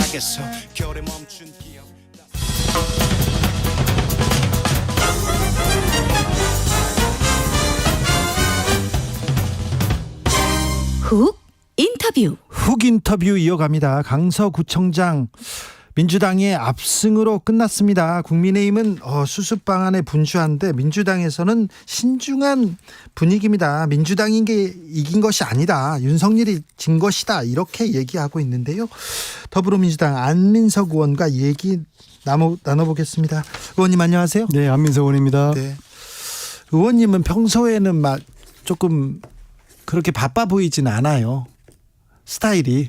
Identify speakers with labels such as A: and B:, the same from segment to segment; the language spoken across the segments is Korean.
A: 바닥에서 겨울에 멈춘 기억.
B: 훅 인터뷰.
C: 훅 인터뷰 이어갑니다. 강서구청장 민주당의 압승으로 끝났습니다. 국민의힘은 수습방안에 분주한데 민주당에서는 신중한 분위기입니다. 민주당인 게 이긴 것이 아니다. 윤석열이 진 것이다. 이렇게 얘기하고 있는데요. 더불어민주당 안민석 의원과 얘기 나눠보겠습니다. 의원님 안녕하세요.
D: 네, 안민석 의원입니다.
C: 네. 의원님은 평소에는 막 조금 그렇게 바빠 보이진 않아요. 스타일이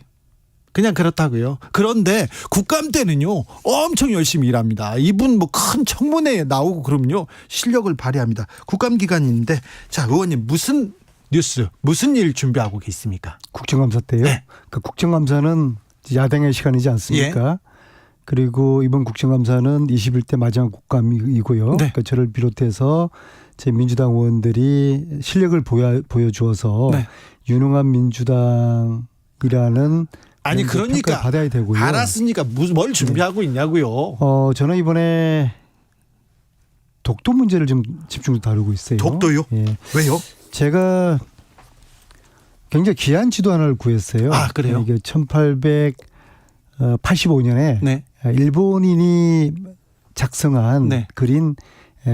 C: 그냥 그렇다고요. 그런데 국감 때는요 엄청 열심히 일합니다. 이분 뭐 큰 청문회에 나오고 그러면요 실력을 발휘합니다. 국감 기간인데 자 의원님 무슨 뉴스 무슨 일 준비하고 계십니까?
D: 국정감사 때요.
C: 네.
D: 그 국정감사는 야당의 시간이지 않습니까? 그리고 이번 국정감사는 21대 마지막 국감이고요.
C: 네.
D: 그러니까 저를 비롯해서 제 민주당 의원들이 실력을 보여주어서
C: 네.
D: 유능한 민주당이라는
C: 아니 그러니까
D: 평가를 받아야 되고요.
C: 알았으니까 뭘 준비하고 있냐고요.
D: 저는 이번에 독도 문제를 좀 집중적으로 다루고 있어요.
C: 독도요?
D: 예.
C: 왜요?
D: 제가 굉장히 귀한 지도 하나를 구했어요.
C: 아, 그래요?
D: 이게 1885년에
C: 네.
D: 일본인이 작성한
C: 네.
D: 그린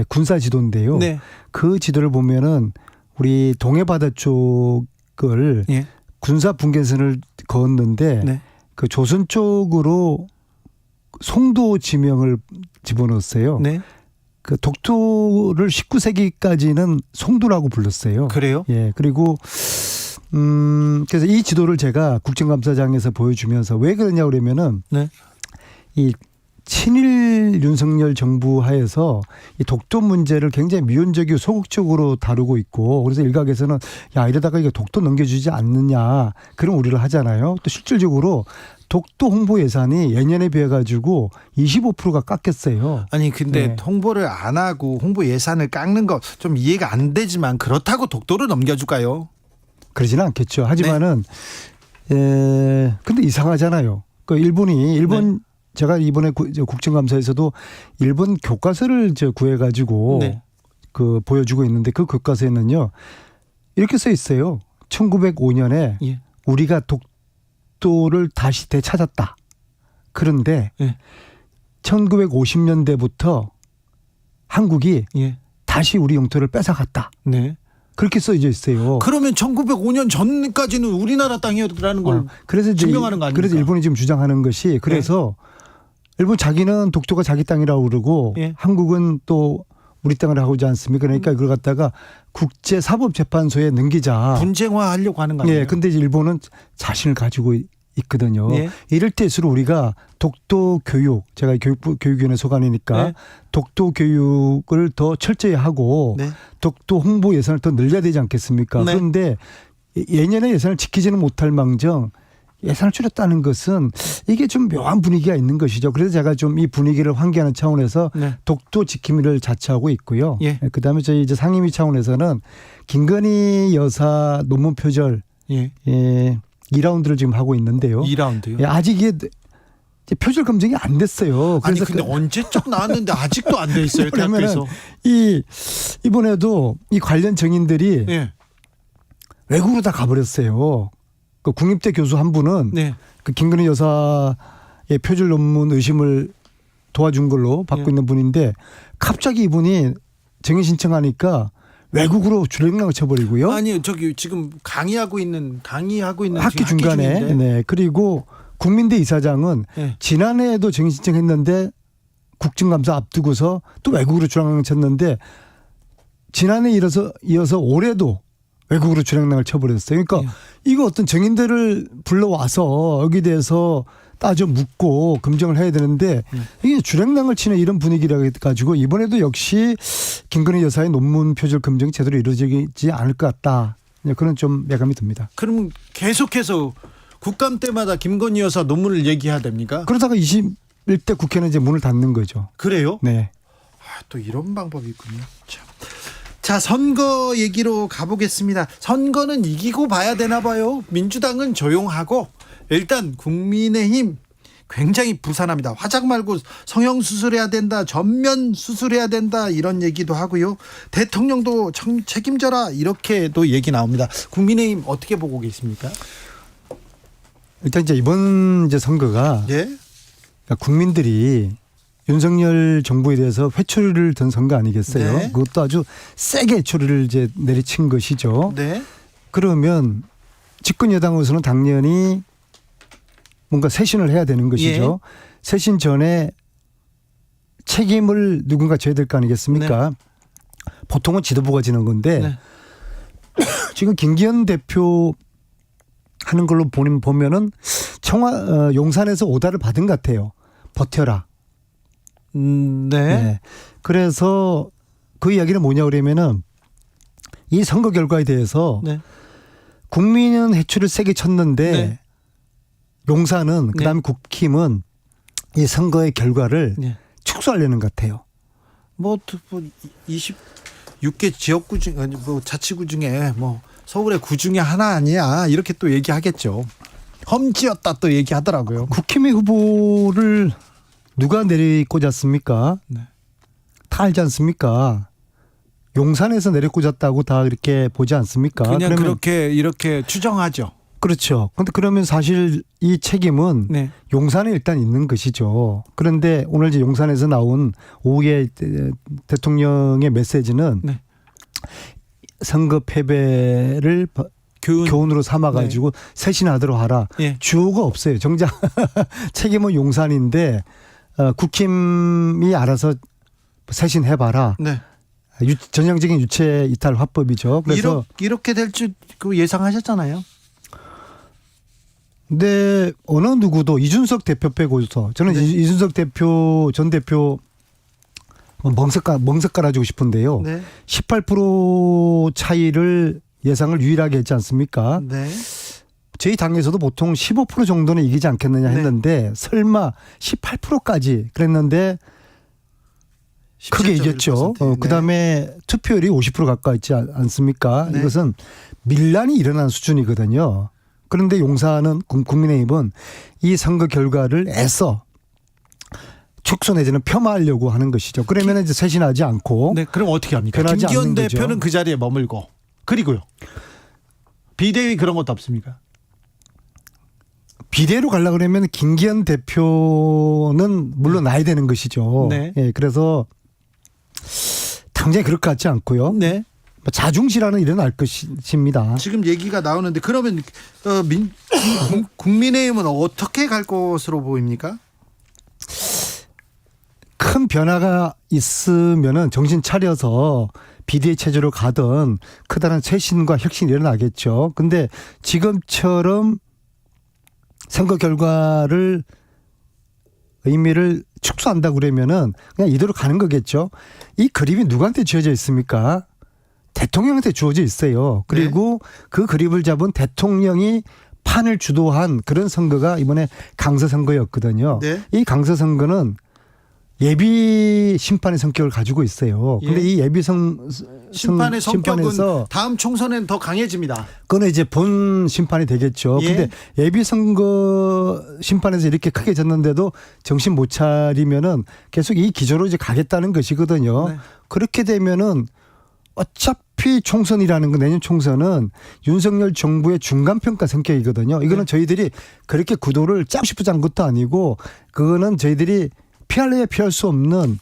D: 군사 지도인데요.
C: 네.
D: 그 지도를 보면은 우리 동해바다 쪽을
C: 예.
D: 군사 분계선을 그었는데
C: 네.
D: 그 조선 쪽으로 송도 지명을 집어넣었어요.
C: 네.
D: 그 독도를 19세기까지는 송도라고 불렀어요.
C: 그래요?
D: 예. 그리고 그래서 이 지도를 제가 국정감사장에서 보여주면서 왜 그러냐 그러면은
C: 네.
D: 이 친일 윤석열 정부 하에서 이 독도 문제를 굉장히 미온적이고 소극적으로 다루고 있고 그래서 일각에서는 야 이러다가 이거 독도 넘겨주지 않느냐 그런 우려를 하잖아요. 또 실질적으로 독도 홍보 예산이 예년에 비해 가지고 25%가 깎였어요.
C: 아니 근데
D: 네.
C: 홍보를 안 하고 홍보 예산을 깎는 거 좀 이해가 안 되지만 그렇다고 독도를 넘겨줄까요?
D: 그러지는 않겠죠. 하지만은 근데 이상하잖아요. 그 일본
C: 네.
D: 제가 이번에 국정감사에서도 일본 교과서를 구해가지고
C: 네.
D: 그 보여주고 있는데 그 교과서에는요 이렇게 써 있어요. 1905년에
C: 예.
D: 우리가 독도를 다시 되찾았다. 그런데
C: 예.
D: 1950년대부터 한국이
C: 예.
D: 다시 우리 영토를 뺏어갔다.
C: 네.
D: 그렇게 써져 있어요.
C: 그러면 1905년 전까지는 우리나라 땅이었다는 걸
D: 그래서 이제
C: 증명하는 거 아닙니까?
D: 그래서 일본이 지금 주장하는 것이 그래서 일본 자기는 독도가 자기 땅이라고 그러고
C: 예.
D: 한국은 또 우리 땅을 하고 있지 않습니까? 그러니까 그걸 갖다가 국제사법재판소에 넘기자.
C: 분쟁화하려고 하는 거 아니에요?
D: 예, 근데 이제 일본은 자신을 가지고 있거든요.
C: 예.
D: 이럴 때일수록 우리가 독도 교육, 제가 교육위원회 소관이니까
C: 네.
D: 독도 교육을 더 철저히 하고
C: 네.
D: 독도 홍보 예산을 더 늘려야 되지 않겠습니까?
C: 네.
D: 그런데 예년의 예산을 지키지는 못할 망정 예산을 줄였다는 것은 이게 좀 묘한 분위기가 있는 것이죠. 그래서 제가 좀 이 분위기를 환기하는 차원에서
C: 네.
D: 독도 지킴이를 자처하고 있고요.
C: 예.
D: 그다음에 저희 이제 상임위 차원에서는 김건희 여사 논문 표절
C: 예.
D: 2라운드를 지금 하고 있는데요.
C: 2라운드요?
D: 예, 아직 이게 표절 검증이 안 됐어요.
C: 아니
D: 그래서
C: 근데 언제적 나왔는데 아직도 안 돼 있어요. 대학교에서.
D: 이번에도 이 관련 정인들이
C: 예.
D: 외국으로 다 가버렸어요. 그 국립대 교수 한 분은
C: 네.
D: 그 김건희 여사의 표절 논문 의심을 도와준 걸로 받고
C: 예.
D: 있는 분인데 갑자기 이분이 정인 신청하니까 외국으로 주랭랑을 쳐버리고요.
C: 아니 저기 지금 강의하고 있는
D: 학기 중간에.
C: 중인데.
D: 네. 그리고 국민대 이사장은
C: 네.
D: 지난해에도 정인 신청했는데 국정감사 앞두고서 또 외국으로 주랭랑을 쳤는데 지난해 이어서 올해도 외국으로 주랭랑을 쳐버렸어요. 그러니까
C: 예.
D: 이거 어떤 정인들을 불러와서 여기 대해서 따져 묻고 검증을 해야 되는데 이게 주랭랑을 치는 이런 분위기라 가지고 이번에도 역시 김건희 여사의 논문 표절 검증이 제대로 이루어지지 않을 것 같다. 그런 좀 예감이 듭니다.
C: 그럼 계속해서 국감 때마다 김건희 여사 논문을 얘기해야 됩니까?
D: 그러다가 21대 국회는 이제 문을 닫는 거죠.
C: 그래요?
D: 네.
C: 또 이런 방법이 있군요. 자, 선거 얘기로 가보겠습니다. 선거는 이기고 봐야 되나 봐요. 민주당은 조용하고 일단 국민의힘 굉장히 부산합니다. 화장 말고 성형 수술해야 된다, 전면 수술해야 된다 이런 얘기도 하고요. 대통령도 책임져라 이렇게도 얘기 나옵니다. 국민의힘 어떻게 보고 계십니까?
D: 일단 이제 이번 이제 선거가
C: 예,
D: 그러니까 국민들이 윤석열 정부에 대해서 회초리를 든 선거 아니겠어요?
C: 네.
D: 그것도 아주 세게 회초리를 이제 내리친 것이죠.
C: 네,
D: 그러면 집권 여당으로서는 당연히 뭔가 쇄신을 해야 되는 것이죠. 쇄신 전에 책임을 누군가 져야 될 거 아니겠습니까? 보통은 지도부가 지는 건데
C: 네.
D: 지금 김기현 대표 하는 걸로 보면은 용산에서 오다를 받은 것 같아요. 버텨라.
C: 네,
D: 네. 그래서 그 이야기는 뭐냐 그러면은 이 선거 결과에 대해서
C: 네.
D: 국민은 해초를 세게 쳤는데
C: 네.
D: 용산은 그다음에 국힘은 이 선거의 결과를
C: 네.
D: 축소하려는 것 같아요.
C: 뭐 26개 지역구 중, 뭐 자치구 중에 뭐 서울의 구 중에 하나 아니야 이렇게 또 얘기하겠죠. 험지였다 또 얘기하더라고요.
D: 국힘의 후보를 누가 내리꽂았습니까?
C: 네.
D: 다 알지 않습니까? 용산에서 내리꽂았다고 다 이렇게 보지 않습니까?
C: 그냥
D: 그러면
C: 그렇게 이렇게 추정하죠.
D: 그렇죠. 그런데 그러면 사실 이 책임은
C: 네.
D: 용산에 일단 있는 것이죠. 그런데 오늘 이제 용산에서 나온 오후에 대통령의 메시지는
C: 네.
D: 선거 패배를 교훈으로 삼아가지고 쇄신하도록 하라.
C: 예.
D: 주어가 없어요. 정작 책임은 용산인데 국힘이 알아서 쇄신해봐라.
C: 네.
D: 전형적인 유체 이탈 화법이죠. 그래서
C: 이렇게 될 줄 예상하셨잖아요.
D: 근데 어느 누구도 이준석 대표 빼고서 저는
C: 네.
D: 이준석 대표 전 대표 멍석 깔아주고 싶은데요.
C: 네.
D: 18% 차이를 예상을 유일하게 했지 않습니까?
C: 네.
D: 저희 당에서도 보통 15% 정도는 이기지 않겠느냐 했는데 설마 18%까지 그랬는데 크게
C: 17.1%.
D: 이겼죠. 그다음에 투표율이 50% 가까이 있지 않습니까?
C: 네.
D: 이것은 밀란이 일어난 수준이거든요. 그런데 용산은 국민의힘은 이 선거 결과를 애써 축소 내지는 폄하하려고 하는 것이죠. 그러면 이제 쇄신하지 않고
C: 네. 그럼 어떻게 합니까?
D: 변하지
C: 김기현
D: 않는 거죠.
C: 대표는 그 자리에 머물고 그리고요. 비대위 그런 것도 없습니까?
D: 비대로 가려고 그러면 김기현 대표는 물러나야 되는 것이죠.
C: 네.
D: 예, 그래서 당장에 그럴 것 같지 않고요.
C: 네.
D: 자중실화는 일어날 것입니다.
C: 지금 얘기가 나오는데 그러면 국민의힘은 어떻게 갈 것으로 보입니까?
D: 큰 변화가 있으면은 정신 차려서 비대위 체제로 가든 크다란 쇄신과 혁신이 일어나겠죠. 근데 지금처럼 선거 결과를 의미를 축소한다고 그러면은 그냥 이대로 가는 거겠죠. 이 그림이 누구한테 지어져 있습니까? 대통령한테 주어져 있어요. 그리고 그 그림을 잡은 대통령이 판을 주도한 그런 선거가 이번에 강서 선거였거든요.
C: 네.
D: 이 강서 선거는 예비 심판의 성격을 가지고 있어요. 근데 이 예비
C: 심판의 성격은
D: 심판에서
C: 다음 총선엔 더 강해집니다.
D: 그건 이제 본 심판이 되겠죠.
C: 예.
D: 근데 예비 선거 심판에서 이렇게 크게 졌는데도 정신 못 차리면은 계속 이 기조로 이제 가겠다는 것이거든요.
C: 네.
D: 그렇게 되면은 어차피 총선이라는 건 내년 총선은 윤석열 정부의 중간평가 성격이거든요. 이거는 저희들이 그렇게 구도를 짜고 싶어서 것도 아니고 그거는 저희들이 피할래야 피할 수 없는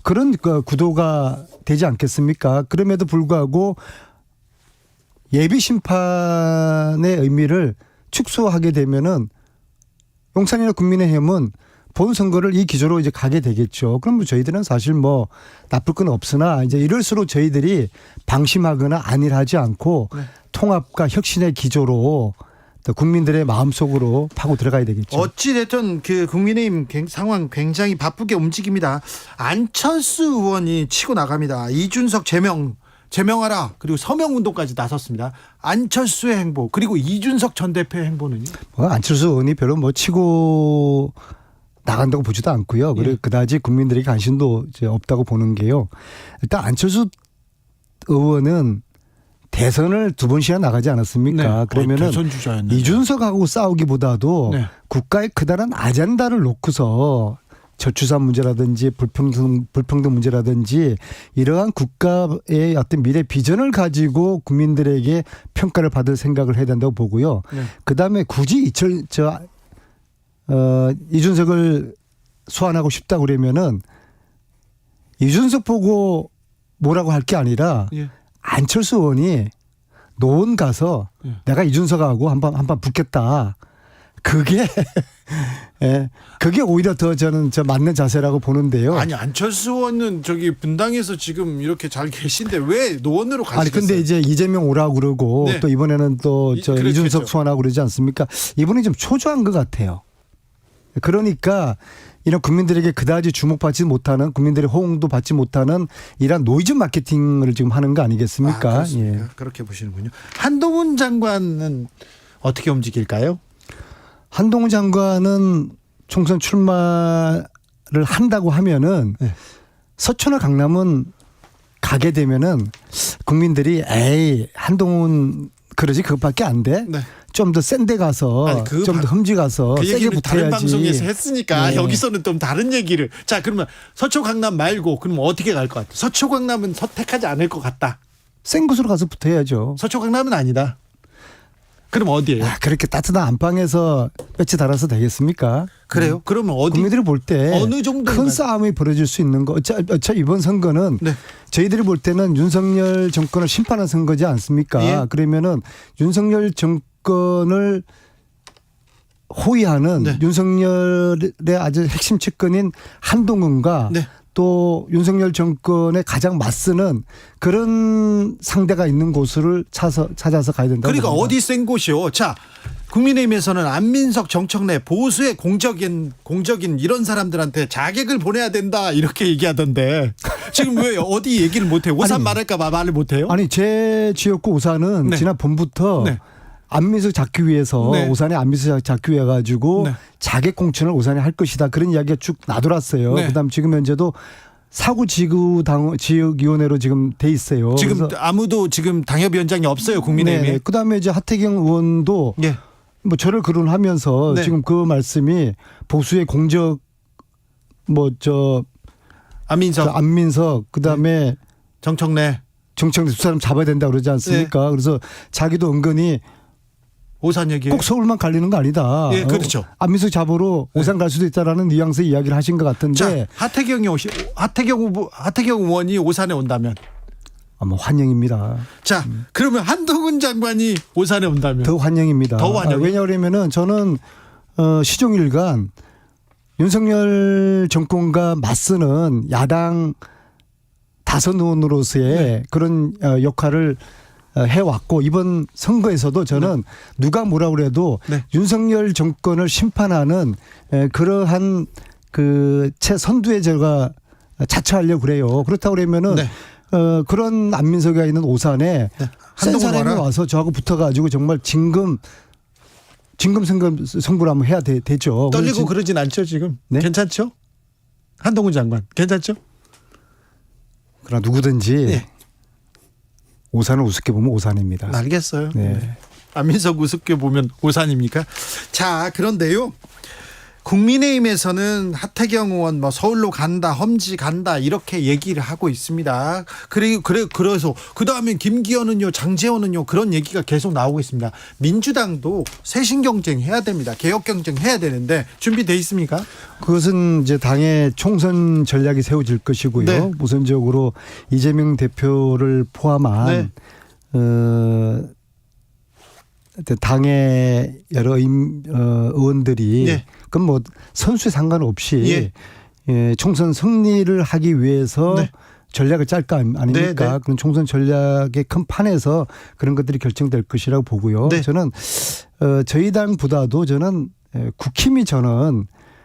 D: 그런 구도가 되지 않겠습니까? 그럼에도 불구하고 예비 심판의 의미를 축소하게 되면은 용산이나 국민의힘은 본 선거를 이 기조로 이제 가게 되겠죠. 그럼 저희들은 사실 뭐 나쁠 건 없으나 이제 이럴수록 저희들이 방심하거나 안일하지 않고 통합과 혁신의 기조로 또 국민들의 마음속으로 파고 들어가야 되겠죠.
C: 어찌됐든 그 국민의힘 상황 굉장히 바쁘게 움직입니다. 안철수 의원이 치고 나갑니다. 이준석 제명하라. 그리고 서명운동까지 나섰습니다. 안철수의 행보 그리고 이준석 전 대표의 행보는요?
D: 안철수 의원이 별로 뭐 치고 나간다고 보지도 않고요. 그리고 그다지 국민들에게 관심도 이제 없다고 보는 게요. 일단 안철수 의원은 대선을 2번씩이나 나가지 않았습니까?
C: 네.
D: 그러면은
C: 대선 주자였는데.
D: 이준석하고 싸우기보다도
C: 네.
D: 국가의 크다란 아젠다를 놓고서 저출산 문제라든지 불평등 문제라든지 이러한 국가의 어떤 미래 비전을 가지고 국민들에게 평가를 받을 생각을 해야 된다고 보고요.
C: 네.
D: 그다음에 굳이 이준석을 소환하고 싶다 그러면은 이준석 보고 뭐라고 할 게 아니라
C: 예.
D: 안철수 의원이 노원 가서
C: 예.
D: 내가 이준석하고 한번 붙겠다. 그게 예, 그게 오히려 더 저는 맞는 자세라고 보는데요.
C: 아니 안철수 의원은 저기 분당에서 지금 이렇게 잘 계신데 왜 노원으로 가시겠어요?
D: 아니 근데 이제 이재명 오라고 그러고
C: 네.
D: 또 이번에는 또
C: 그렇겠죠.
D: 이준석 소환하고 그러지 않습니까? 이분이 좀 초조한 것 같아요. 그러니까 이런 국민들에게 그다지 주목받지 못하는 국민들의 호응도 받지 못하는 이런 노이즈 마케팅을 지금 하는 거 아니겠습니까?
C: 그렇습니까?
D: 예.
C: 그렇게 보시는군요. 한동훈 장관은 어떻게 움직일까요?
D: 한동훈 장관은 총선 출마를 한다고 하면은
C: 네.
D: 서초나 강남은 가게 되면은 국민들이 에이 한동훈 그러지 그것밖에 안 돼.
C: 네.
D: 좀 더 센 데 가서
C: 아니, 그
D: 좀 더 흠지 가서
C: 그
D: 세게
C: 얘기는 다른
D: 붙어야지.
C: 방송에서 했으니까
D: 네.
C: 여기서는 좀 다른 얘기를. 자 그러면 서초 강남 말고 그럼 어떻게 갈 것 같아? 서초 강남은 선택하지 않을 것 같다.
D: 센 곳으로 가서 붙어야죠.
C: 서초 강남은 아니다. 그럼 어디예요?
D: 그렇게 따뜻한 안방에서 배치 달아서 되겠습니까?
C: 그래요? 그러면 어디?
D: 국민들이 볼 때
C: 어느 정도
D: 큰 싸움이 벌어질 수 있는 거. 어차피 이번 선거는
C: 네.
D: 저희들이 볼 때는 윤석열 정권을 심판한 선거지 않습니까?
C: 예.
D: 그러면은 윤석열 정권을 호위하는
C: 네.
D: 윤석열의 아주 핵심 측근인 한동훈과
C: 네.
D: 또 윤석열 정권에 가장 맞서는 그런 상대가 있는 곳을 찾아서 가야 된다고
C: 그러니까
D: 봅니다.
C: 어디 센 곳이요? 자, 국민의힘에서는 안민석, 정청래 보수의 공적인 이런 사람들한테 자객을 보내야 된다 이렇게 얘기하던데 지금 왜 어디 얘기를 못해요? 오산
D: 아니,
C: 말할까 말을 못해요?
D: 아니 제 지역구 오산은
C: 네.
D: 지난 봄부터
C: 네.
D: 안민석 잡기 위해서
C: 네.
D: 오산에 안민석 잡기 위해 가지고
C: 네.
D: 자객 공천을 오산에 할 것이다 그런 이야기가 쭉 나돌았어요.
C: 네.
D: 그다음 지금 현재도 사구 지역위원회로 지금 돼 있어요.
C: 지금
D: 그래서
C: 아무도 지금 당협위원장이 없어요 국민의힘에.
D: 네. 그다음에 이제 하태경 의원도
C: 예.
D: 뭐 저를 거론하면서
C: 네.
D: 지금 그 말씀이 보수의 공적
C: 안민석,
D: 안민석 그다음에
C: 정청래,
D: 정청래 두 사람 잡아야 된다 그러지 않습니까?
C: 네.
D: 그래서 자기도 은근히
C: 오산 얘기.
D: 꼭 서울만 갈리는 거 아니다.
C: 예, 그렇죠.
D: 안민석 잡으러 오산 갈 수도 있다라는 뉘앙스 이야기를 하신 것 같은데
C: 자, 하태경 의원이 오산에 온다면.
D: 뭐 환영입니다.
C: 자, 그러면 한동훈 장관이 오산에 온다면.
D: 더 환영입니다.
C: 더 환영이요?
D: 왜냐하면은 저는 시종일관 윤석열 정권과 맞서는 야당 다선 의원으로서의 그런 역할을 해왔고 이번 선거에서도 저는 누가 뭐라 그래도
C: 네.
D: 윤석열 정권을 심판하는 그러한 그 최선두에 제가 자처하려고 그래요. 그렇다고 그러면은
C: 네.
D: 그런 안민석이 있는 오산에 센
C: 한동훈
D: 사람이
C: 와라.
D: 와서 저하고 붙어가지고 정말 진금 승부를 한번 해야 되죠.
C: 떨리고 그러진 않죠 지금.
D: 네?
C: 괜찮죠? 한동훈 장관 괜찮죠?
D: 그러나 누구든지
C: 네.
D: 오산을 우습게 보면 오산입니다.
C: 알겠어요.
D: 네.
C: 안민석 우습게 보면 오산입니까? 자, 그런데요. 국민의힘에서는 하태경 의원 뭐 서울로 간다, 험지 간다 이렇게 얘기를 하고 있습니다. 그래서 그 다음에 김기현은요, 장제원은요 그런 얘기가 계속 나오고 있습니다. 민주당도 쇄신 경쟁 해야 됩니다. 개혁 경쟁 해야 되는데 준비돼 있습니까?
D: 그것은 이제 당의 총선 전략이 세워질 것이고요.
C: 네.
D: 우선적으로 이재명 대표를 포함한 당의 여러 의원들이
C: 네.
D: 그건 뭐 선수에 상관없이
C: 예.
D: 총선 승리를 하기 위해서
C: 네.
D: 전략을 짤 거 아닙니까?
C: 네, 네.
D: 그런 총선 전략의 큰 판에서 그런 것들이 결정될 것이라고 보고요.
C: 네.
D: 저는 저희 당보다도 저는 국힘이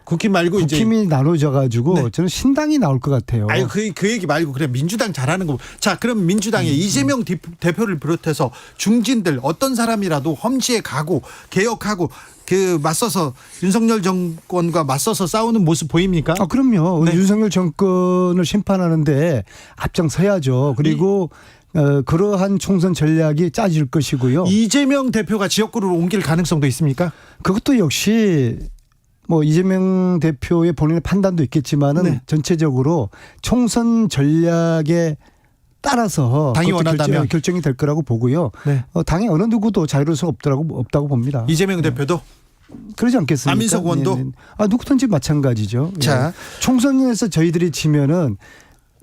C: 국힘 말고 이제
D: 국힘이 나눠져 가지고
C: 네.
D: 저는 신당이 나올 것 같아요.
C: 아유 그 얘기 말고 그래 민주당 잘하는 거. 자, 그럼 민주당의 이재명 대표를 비롯해서 중진들 어떤 사람이라도 험지에 가고 개혁하고 그 맞서서 윤석열 정권과 맞서서 싸우는 모습 보입니까?
D: 그럼요.
C: 네.
D: 윤석열 정권을 심판하는데 앞장서야죠. 그리고 그러한 총선 전략이 짜질 것이고요.
C: 이재명 대표가 지역구로 옮길 가능성도 있습니까?
D: 그것도 역시 뭐 이재명 대표의 본인의 판단도 있겠지만은
C: 네.
D: 전체적으로 총선 전략에 따라서
C: 당이
D: 그것도
C: 원한다면.
D: 결정이 될 거라고 보고요.
C: 네.
D: 당의 어느 누구도 자유로울 수 없다고 봅니다.
C: 이재명 대표도.
D: 그러지 않겠습니까?
C: 안민석 의원도?
D: 네, 네. 누구든지 마찬가지죠.
C: 자.
D: 예. 총선에서 저희들이 지면은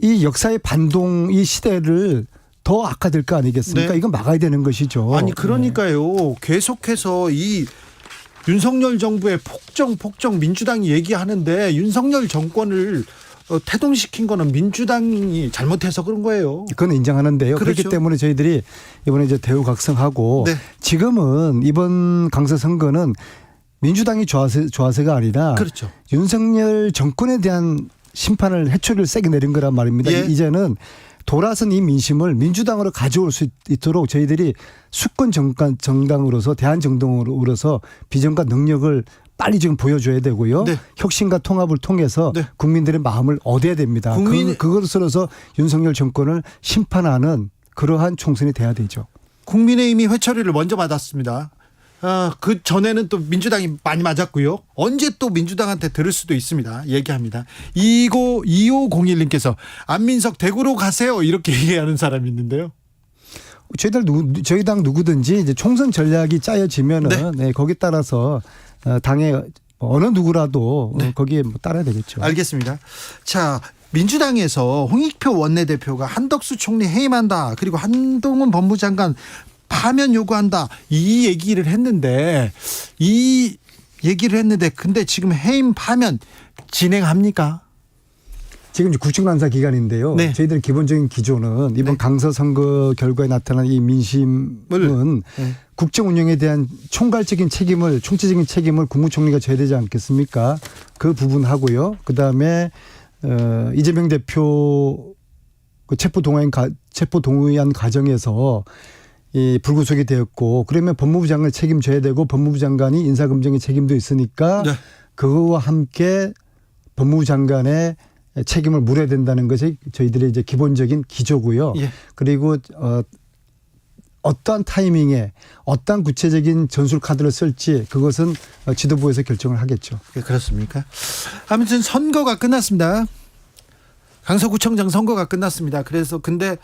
D: 이 역사의 반동 이 시대를 더 악화될 거 아니겠습니까?
C: 네.
D: 이건 막아야 되는 것이죠.
C: 아니 그러니까요. 계속해서 이 윤석열 정부의 폭정 민주당이 얘기하는데 윤석열 정권을 태동시킨 거는 민주당이 잘못해서 그런 거예요.
D: 그건 인정하는데요.
C: 그렇죠.
D: 그렇기 때문에 저희들이 이번에 이제 대우각성하고
C: 네.
D: 지금은 이번 강서 선거는 민주당이 좋아서가 아니라
C: 그렇죠.
D: 윤석열 정권에 대한 심판을 해초리를 세게 내린 거란 말입니다.
C: 예.
D: 이제는 돌아선 이 민심을 민주당으로 가져올 수 있도록 저희들이 수권 정당으로서 대한정당으로서 비전과 능력을 빨리 지금 보여줘야 되고요.
C: 네.
D: 혁신과 통합을 통해서
C: 네.
D: 국민들의 마음을 얻어야 됩니다. 그것으로서 윤석열 정권을 심판하는 그러한 총선이 돼야 되죠.
C: 국민의힘이 회초리를 먼저 맞았습니다. 그 전에는 또 민주당이 많이 맞았고요. 언제 또 민주당한테 들을 수도 있습니다. 얘기합니다. 2501님께서 안민석 대구로 가세요. 이렇게 얘기하는 사람이 있는데요.
D: 저희 당 누구든지 이제 총선 전략이 짜여지면은 네, 거기에 따라서 당의 어느 누구라도
C: 네.
D: 거기에 따라야 되겠죠.
C: 알겠습니다. 자, 민주당에서 홍익표 원내대표가 한덕수 총리 해임한다. 그리고 한동훈 법무장관 파면 요구한다. 이 얘기를 했는데 근데 지금 해임 파면 진행합니까?
D: 지금 이제 국정감사 기간인데요.
C: 네.
D: 저희들의 기본적인 기조는 이번 강서 선거 결과에 나타난 이 민심은
C: 네.
D: 국정 운영에 대한 총괄적인 책임을 총체적인 책임을 국무총리가 져야 되지 않겠습니까? 그 부분 하고요. 그다음에 이재명 대표 그 체포 동의안 과정에서 이 불구속이 되었고 그러면 법무부 장관을 책임져야 되고 법무부 장관이 인사검증의 책임도 있으니까
C: 네.
D: 그거와 함께 법무부 장관의 책임을 물어야 된다는 것이 저희들의 이제 기본적인 기조고요.
C: 예.
D: 그리고 어떠한 타이밍에 어떠한 구체적인 전술 카드를 쓸지 그것은 지도부에서 결정을 하겠죠.
C: 그렇습니까? 아무튼 선거가 끝났습니다. 강서구청장 선거가 끝났습니다. 그래서 근데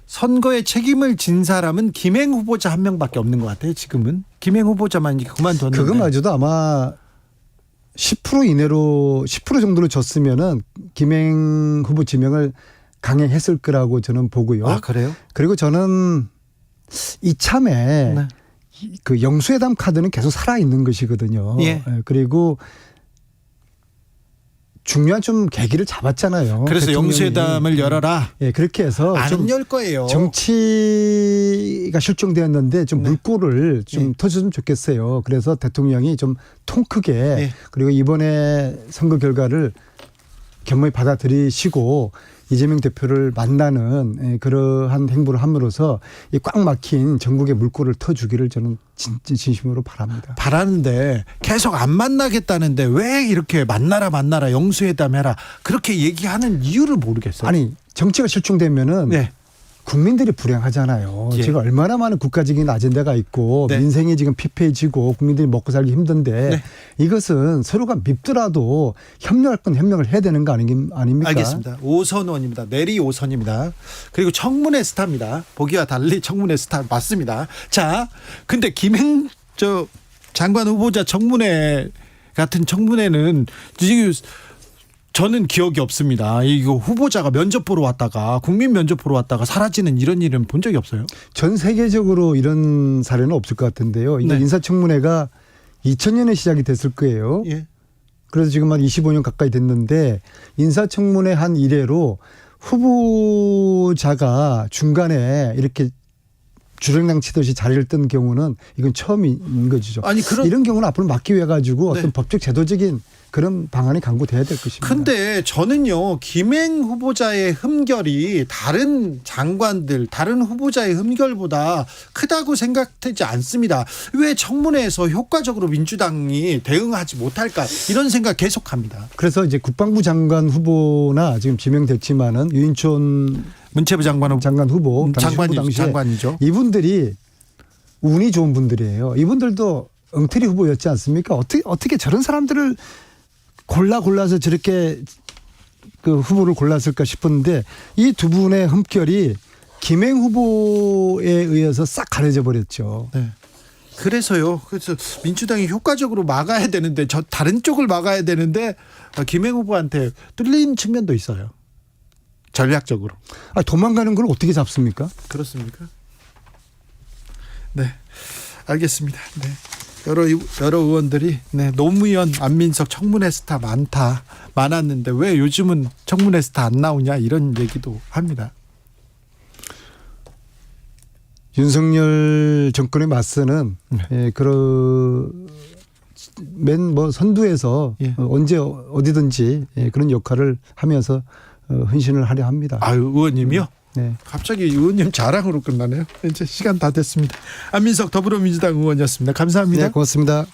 C: 선거에 책임을 진 사람은 김행 후보자 한 명밖에 없는 것 같아요. 지금은 김행 후보자만 이렇게 그만뒀는데.
D: 그거마저도 아마 10% 이내로 10% 정도로 졌으면은 김행 후보 지명을 강행했을 거라고 저는 보고요.
C: 아 그래요?
D: 그리고 저는 이참에
C: 네.
D: 그 영수회담 카드는 계속 살아 있는 것이거든요.
C: 예.
D: 그리고 중요한 좀 계기를 잡았잖아요.
C: 그래서
D: 대통령이.
C: 영수회담을 열어라.
D: 예, 그렇게 해서
C: 안
D: 좀
C: 열 거예요.
D: 정치가 실종되었는데 좀
C: 네.
D: 물꼬를 좀
C: 네.
D: 터줬으면 좋겠어요. 그래서 대통령이 좀 통 크게
C: 네.
D: 그리고 이번에 선거 결과를 겸허히 받아들이시고 이재명 대표를 만나는 그러한 행보를 함으로써 이 꽉 막힌 전국의 물꼬를 터주기를 저는 진심으로 바랍니다.
C: 바라는데 계속 안 만나겠다는데 왜 이렇게 만나라 영수회담 해라 그렇게 얘기하는 이유를 모르겠어요.
D: 아니 정치가 실종되면은
C: 네.
D: 국민들이 불행하잖아요.
C: 예.
D: 지금 얼마나 많은 국가적인 아젠다가 있고
C: 네.
D: 민생이 지금 피폐해지고 국민들이 먹고 살기 힘든데
C: 네.
D: 이것은 서로가 밉더라도 협력할 건 협력을 해야 되는 거 아닙니까?
C: 알겠습니다. 5선 의원입니다. 내리 5선입니다. 그리고 청문회 스타입니다. 보기와 달리 청문회 스타 맞습니다. 자, 근데 김행 장관 후보자 청문회 같은 청문회는 지금 저는 기억이 없습니다. 이거 후보자가 면접 보러 왔다가 국민 면접 보러 왔다가 사라지는 이런 일은 본 적이 없어요.
D: 전 세계적으로 이런 사례는 없을 것 같은데요. 이제
C: 네.
D: 인사청문회가 2000년에 시작이 됐을 거예요.
C: 예.
D: 그래서 지금 한 25년 가까이 됐는데 인사청문회 한 이래로 후보자가 중간에 이렇게 주랭랑 치듯이 자리를 뜬 경우는 이건 처음인 것이죠.
C: 아니,
D: 이런 경우는 앞으로 막기 위해 가지고
C: 네.
D: 어떤 법적 제도적인 그런 방안이 강구돼야 될 것입니다.
C: 근데 저는요, 김행 후보자의 흠결이 다른 장관들, 다른 후보자의 흠결보다 크다고 생각되지 않습니다. 왜 청문회에서 효과적으로 민주당이 대응하지 못할까, 이런 생각 계속합니다.
D: 그래서 이제 국방부 장관 후보나 지금 지명됐지만은 유인촌
C: 문체부 장관
D: 후보 당시에
C: 장관이죠.
D: 이분들이 운이 좋은 분들이에요. 이분들도 엉터리 후보였지 않습니까? 어떻게 저런 사람들을 골라서 저렇게 그 후보를 골랐을까 싶었는데 이 두 분의 흠결이 김행 후보에 의해서 싹 가려져 버렸죠.
C: 네. 그래서 민주당이 효과적으로 막아야 되는데, 저 다른 쪽을 막아야 되는데 김행 후보한테 뚫린 측면도 있어요. 전략적으로.
D: 도망가는 걸 어떻게 잡습니까?
C: 그렇습니까? 네, 알겠습니다. 네. 여러 의원들이 노무현, 안민석 청문회 스타 많았는데 왜 요즘은 청문회 스타 안 나오냐, 이런 얘기도 합니다.
D: 윤석열 정권에 맞서는 맨 선두에서
C: 예.
D: 언제 어디든지 그런 역할을 하면서 헌신을 하려 합니다.
C: 의원님이요?
D: 네.
C: 갑자기 의원님 자랑으로 끝나네요. 이제 시간 다 됐습니다. 안민석 더불어민주당 의원이었습니다. 감사합니다.
D: 네, 고맙습니다.